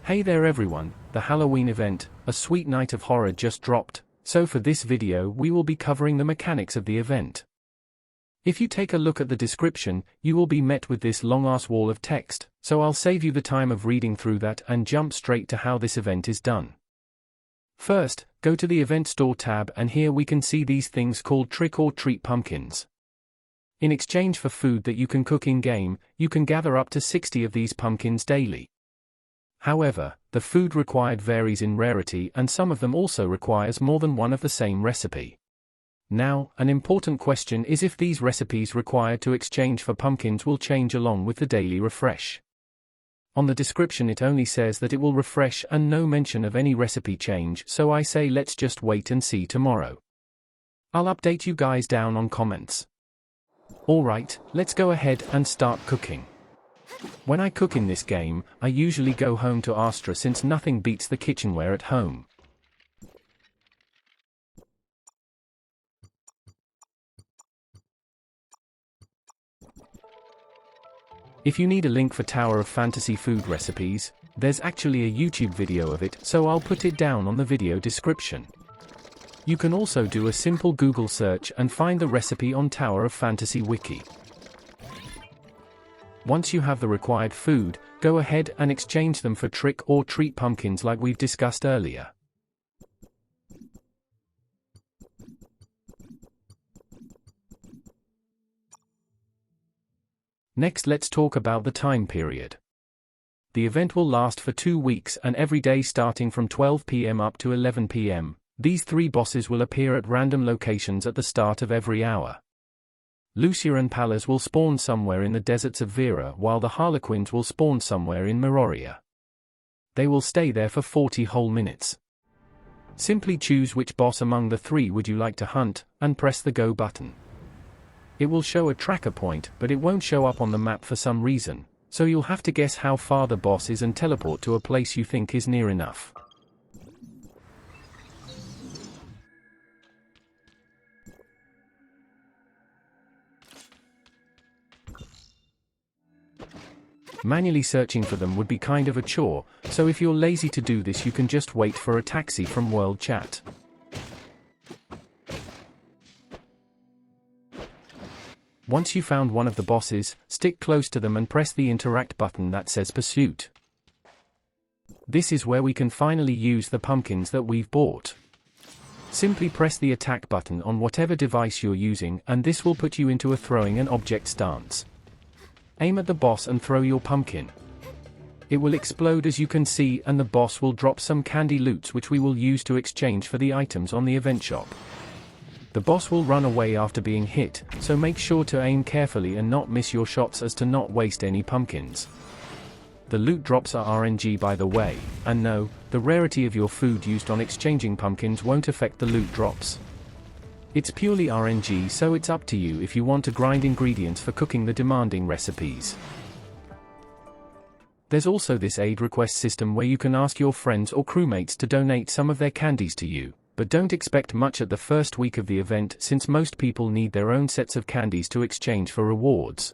Hey there everyone, the Halloween event, A Sweet Night of Horror just dropped, so for this video we will be covering the mechanics of the event. If you take a look at the description, you will be met with this long-ass wall of text, so I'll save you the time of reading through that and jump straight to how this event is done. First, go to the event store tab and here we can see these things called trick or treat pumpkins. In exchange for food that you can cook in-game, you can gather up to 60 of these pumpkins daily. However, the food required varies in rarity and some of them also requires more than one of the same recipe. Now, an important question is if these recipes required to exchange for pumpkins will change along with the daily refresh. On the description it only says that it will refresh and no mention of any recipe change, so I say let's just wait and see tomorrow. I'll update you guys down on comments. Alright, let's go ahead and start cooking. When I cook in this game, I usually go home to Astra since nothing beats the kitchenware at home. If you need a link for Tower of Fantasy food recipes, there's actually a YouTube video of it, so I'll put it down on the video description. You can also do a simple Google search and find the recipe on Tower of Fantasy wiki. Once you have the required food, go ahead and exchange them for trick or treat pumpkins like we've discussed earlier. Next, let's talk about the time period. The event will last for 2 weeks and every day starting from 12 PM up to 11 PM, these 3 bosses will appear at random locations at the start of every hour. Lucia and Pallas will spawn somewhere in the deserts of Vera while the Harlequins will spawn somewhere in Meroria. They will stay there for 40 whole minutes. Simply choose which boss among the 3 would you like to hunt, and press the go button. It will show a tracker point, but it won't show up on the map for some reason, so you'll have to guess how far the boss is and teleport to a place you think is near enough. Manually searching for them would be kind of a chore, so if you're lazy to do this you can just wait for a taxi from World Chat. Once you found one of the bosses, stick close to them and press the interact button that says pursuit. This is where we can finally use the pumpkins that we've bought. Simply press the attack button on whatever device you're using and this will put you into a throwing an object stance. Aim at the boss and throw your pumpkin. It will explode as you can see and the boss will drop some candy loots which we will use to exchange for the items on the event shop. The boss will run away after being hit, so make sure to aim carefully and not miss your shots as to not waste any pumpkins. The loot drops are RNG by the way, and no, the rarity of your food used on exchanging pumpkins won't affect the loot drops. It's purely RNG, so it's up to you if you want to grind ingredients for cooking the demanding recipes. There's also this aid request system where you can ask your friends or crewmates to donate some of their candies to you, but don't expect much at the first week of the event since most people need their own sets of candies to exchange for rewards.